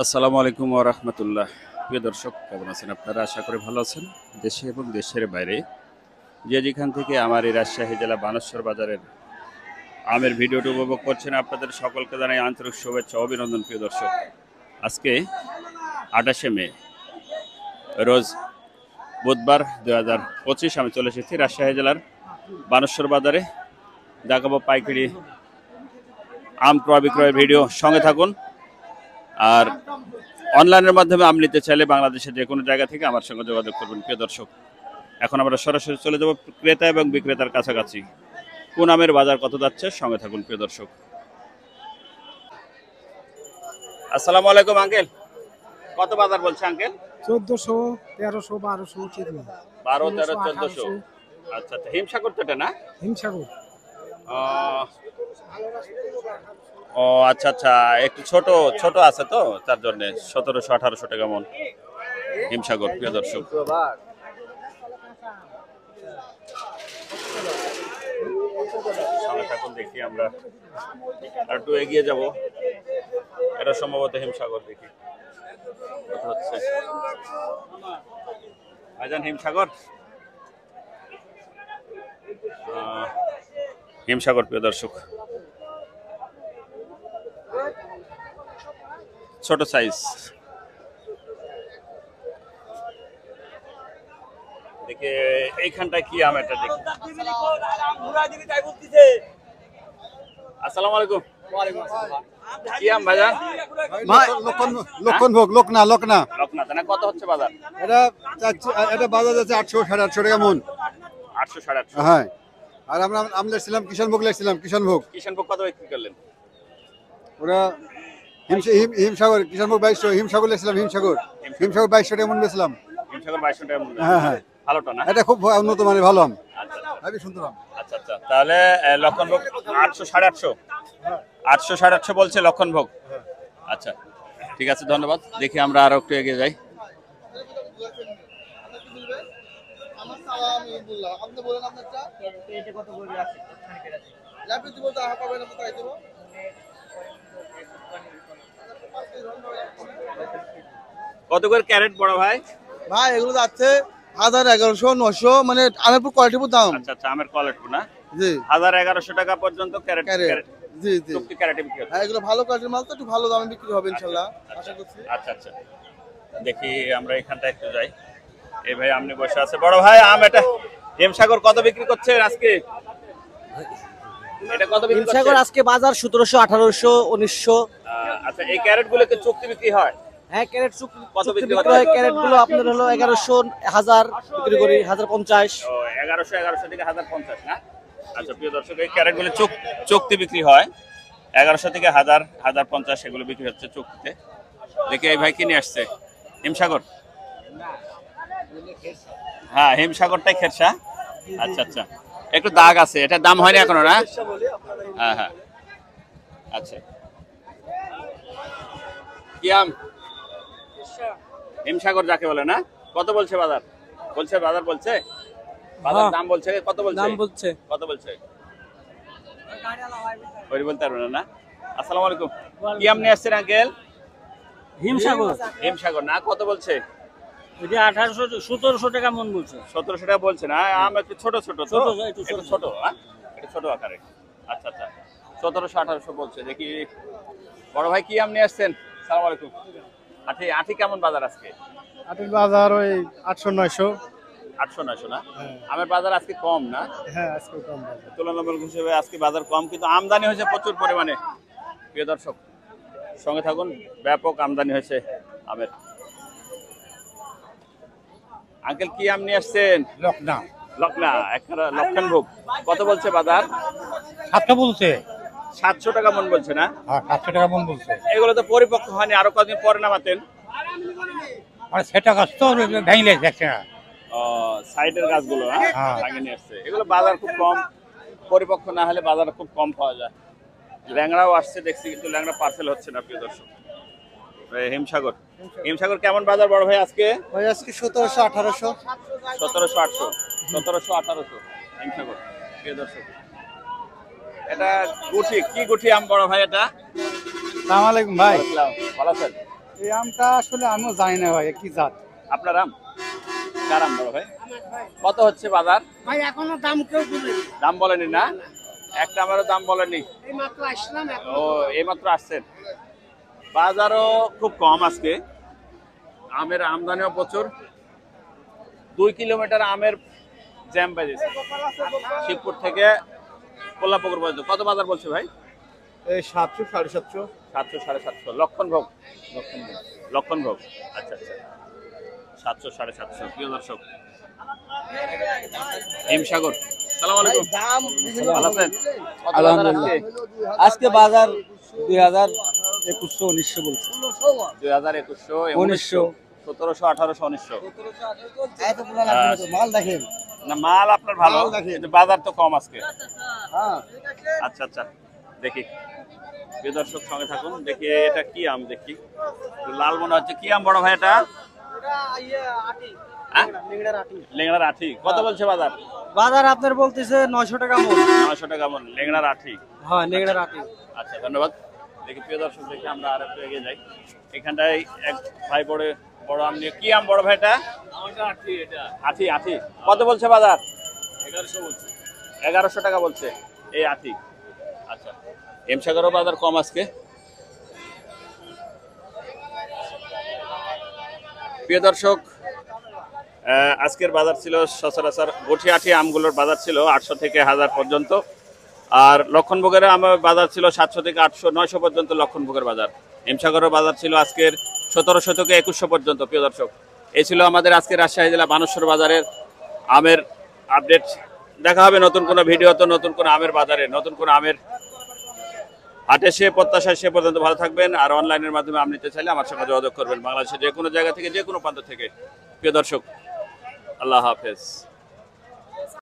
আসসালামু আলাইকুম ওয়া রাহমাতুল্লাহ। প্রিয় দর্শক, কেমন আছেন আপনারা? আশা করি ভালো আছেন। দেশে এবং দেশের বাইরে যে যেখান থেকে আমার এই রাজশাহী জেলা বানেশ্বর বাজারের আমের ভিডিওটি উপভোগ করছেন, আপনাদের সকলকে জানাই আন্তরিক শুভেচ্ছা ও অভিনন্দন। প্রিয় দর্শক, আজকে 28শে মে, রোজ বুধবার 2025, আমি চলে এসেছি রাজশাহী জেলার বানেশ্বর বাজারে। দেখাবো পাইকারি আম ক্রয় বিক্রয়ের ভিডিও, সঙ্গে থাকুন। আর অনলাইনের মাধ্যমে আম নিতে চাইলে বাংলাদেশের যে কোনো জায়গা থেকে আমার সঙ্গে যোগাযোগ করবেন। প্রিয় দর্শক, এখন আমরা সরাসরি চলে যাব ক্রেতা এবং বিক্রেতার কাছাকাছি। কোন আমের বাজার কত যাচ্ছে, সঙ্গে থাকুন। প্রিয় দর্শক, আসসালামু আলাইকুম আঙ্কেল। কত বাজার বলছে আঙ্কেল? 1400, 1300, 1200 ঠিক না? 12, 13, 1400। আচ্ছা আচ্ছা, হিমসাগর তো এটা না? হিমসাগর ও আচ্ছা আচ্ছা, একটু ছোট ছোট আছে তো, তার জন্য 1700, 1800 টাকা মন হিমসাগর। প্রিয় দর্শক, সঙ্গে থাকুন, দেখি আমরা আর একটু এগিয়ে যাব। এটা সম্ভবত হিমসাগর, দেখি কত হচ্ছে। ভাইজান, হিমসাগর হিমসাগর প্রিয় দর্শক, ছোট সাইজ। দেখে এইখানটায় কি আম, এটা দেখি। আসসালামু আলাইকুম। কি আম ভাইজান? লক্ষণভোগ লোকনা লোকনাথ না? কত হচ্ছে বাজার? এটা বাজার যাচ্ছে 800 850 টাকা মন। 800, 850। হ্যাঁ, আর আমরা ছিলাম কিষানভোগ লেছিলাম কিষানভোগ কত বিক্রি করলেন? ওরা হিমসাগর কিষানভোগ 2200, হিমসাগর লেছিলাম হিমসাগর 2200 টাকা মন বেছিলাম। হিমসাগর 2200 টাকা মূল্য। হ্যাঁ হ্যাঁ, ভালোটা না? এটা খুব উন্নত মানের ভালো আম, আচ্ছা খুবই সুন্দর আম। আচ্ছা আচ্ছা, তাহলে লক্ষণভোগ 800, 850। 800, 850 বলছে লক্ষণভোগ। আচ্ছা, ঠিক আছে, ধন্যবাদ। দেখি আমরা আরো একটু এগিয়ে যাই। কত করে ক্যারেট বড় ভাই? ভাই এগুলো যাচ্ছে 1000, 1100, 900, মানে আমের কোয়ালিটির দাম। আচ্ছা আচ্ছা, আমের কোয়ালিটি না? জি, 1000, 1100 টাকা পর্যন্ত ক্যারেট। ক্যারেট। জি জি, চুক্তি ক্যারেটে বিক্রি হচ্ছে। হ্যাঁ এগুলো ভালো কোয়ালিটির মাল তো, একটু ভালো দামে বিক্রি হবে ইনশাআল্লাহ, আশা করছি। আচ্ছা আচ্ছা, দেখি আমরা এখানটা একটু যাই। এই ভাই আমনি বসে আছে। বড় ভাই, আম এটা হিমসাগর কত বিক্রি করছে আজকে? এটা কত বিক্রি করছে? হিমসাগর আজকে বাজার 1700, 1800, 1900। আচ্ছা, এই ক্যারেট গুলো কি চুক্তি বিক্রি হয়? হ্যাঁ, ক্যারেট কত বিক্রি বিক্রি হয়? হয়। ক্যারেট গুলো আপনার হলো 1100, 1000 বিক্রি করি, 1050। ও 1100 থেকে 1050 না? আচ্ছা প্রিয় দর্শক, এই ক্যারেট গুলো চুক্তি বিক্রি হয় 1100 থেকে 1000, 1050 এগুলো বিক্রি হচ্ছে চুক্তিতে। দেখি এই ভাই কি নিয়ে আসছে। হিমসাগর? হ্যাঁ, হিমসাগরটাই খেরসা। আচ্ছা আচ্ছা, একটু দাগ আছে, এটা দাম হয়নি এখনো না? হ্যাঁ হ্যাঁ, আচ্ছা। কি আম? হিমসাগর যাকে বলে না? কত বলছে বাজার? বাজার বলছে বাজার দাম বলছে কত বলছে? কত বলছে? ওই বলতে পারবে না? আসসালামু আলাইকুম। কি আম নিয়ে আসছেন আঙ্কেল? হিমসাগর না? কত বলছে? এটা 1800, 1700 টাকা মন বলছে। 1700 টাকা বলছে না? আম একটু ছোট ছোট তো, একটু ছোট, হ্যাঁ একটু ছোট আকারে। আচ্ছা আচ্ছা, 1700, 1800 বলছে। দেখি বড় ভাই কি আম নিয়ে আসছেন? আসসালামু আলাইকুম। আটি কেমন বাজার আজকে? আটির বাজার ওই 800 900। 800, 900 না? আমের বাজার আজকে কম না? হ্যাঁ, আজকে কম বাজার। তুলনামূলক হিসেবে আজকে বাজার কম, কিন্তু আমদানি হয়েছে প্রচুর পরিমাণে। প্রিয় দর্শক, সঙ্গে থাকুন, ব্যাপক আমদানি হয়েছে আমের। আঙ্কেল কি আম নিয়ে আসছেন? লকনা, একটা লক্ষণভোগ। কত বলছে বাজার? 700 বলছে। 700 টাকা মন বলছে না? হ্যাঁ, 700 টাকা মন বলছে। এগুলো তো পরিপক্ক হয়নি, আরো কদিন পরে নামাতেন। মানে সেটা গাছ তো ভেঙে যাচ্ছে না। সাইডের গাছগুলো হ্যাঁ। আগে নিয়ে আসছে। এগুলো বাজার খুব কম, পরিপক্ক না হলে বাজার খুব কম পাওয়া যায়। ল্যাংড়াও আসছে দেখছি, কিন্তু ল্যাংড়া পার্সেল হচ্ছে না। প্রিয় দর্শক, হিমসাগর কেমন বাজার বড় ভাই আজকে? ভাই আজকে 1700, 1800। 1700, 800, 1700, 1800 হিমসাগর। প্রিয় দর্শক, এটা গুটি, কি গুটি আম বড় ভাই এটা? আসসালামু আলাইকুম ভাই। ভালো আছেন? এই আমটা আসলে আমিও জানি না ভাই কি জাত। আপনার আম? কার আম বড় ভাই? কত হচ্ছে বাজার? ভাই এখনো দাম কেউ বলেনি। দাম বলেনি না? একটা আমারও দাম বলেনি। এই মাত্র আসলাম ও এইমাত্র আসছেন। বাজারও খুব কম আজকে, আমের আমদানিও প্রচুর। 2 কিলোমিটার আমের জ্যাম বেজেছে শিবপুর থেকে কোল্লাপুকুর পর্যন্ত। কত বাজার বলছে ভাই? এই 700 750 700 750 লক্ষণভোগ। লক্ষণভোগ, আচ্ছা আচ্ছা, 700 750। প্রিয় দর্শক, হিমসাগর, সালাম আলাইকুম, ভালো আছেন? কত বাজার আজকে? আজকে বাজার 2000 2100 1900 বলছে 2000 2100 1700 1800 1900। মাল দেখেন। না মাল আপনার ভালো, মাল দেখেন। কিন্তু বাজার তো কম আজকে। হ্যাঁ আচ্ছা আচ্ছা, দেখি প্রিয় দর্শক সঙ্গে থাকুন। দেখি এটা কি আম, দেখি লাল মনে হচ্ছে। কি আম বড় ভাই এটা? হ্যাঁ? লেংড়ার আঠি। কত বলছে বাজার? বাজার আপনার বলতেছে 900 টাকা মন। 900 টাকা মন লেংড়ার আঠি। হ্যাঁ নেংড়ার আটি। আচ্ছা ধন্যবাদ। দেখি প্রিয় দর্শক, দেখি আমরা আর একটু এগিয়ে যাই। এখানটায় এক ভাই বড় বড় আম নিয়ে। কি আম বড় ভাই এটা? আঠি। আঠি কত বলছে বাজার? 1100 বলছে। 1100 টাকা বলছে এই আঠি। আচ্ছা, হিমসাগরও বাজার কম আজকে। প্রিয় দর্শক, আজকের বাজার ছিল সচরাচর গুটি আঠি আমগুলোর বাজার ছিল 800 থেকে 1000 পর্যন্ত, আর লক্ষণভোগের আমার বাজার ছিল 700 থেকে 800 900 পর্যন্ত লক্ষণভোগের বাজার। হিমসাগরের বাজার ছিল আজকের 1700 থেকে 2100 পর্যন্ত। প্রিয় দর্শক, এই ছিল আমাদের আজকে রাজশাহী জেলা বানেশ্বর বাজারের আমের আপডেট। দেখা হবে নতুন কোনো ভিডিওতে, নতুন কোনো আমের বাজারে, নতুন কোনো আমের হাটে। সে প্রত্যাশায় সে পর্যন্ত ভালো থাকবেন। আর অনলাইনের মাধ্যমে আম নিতে চাইলে আমার সঙ্গে যোগাযোগ করবেন, বাংলাদেশের যে কোনো জায়গা থেকে, যে কোনো প্রান্ত থেকে। প্রিয় দর্শক, আল্লাহ হাফেজ।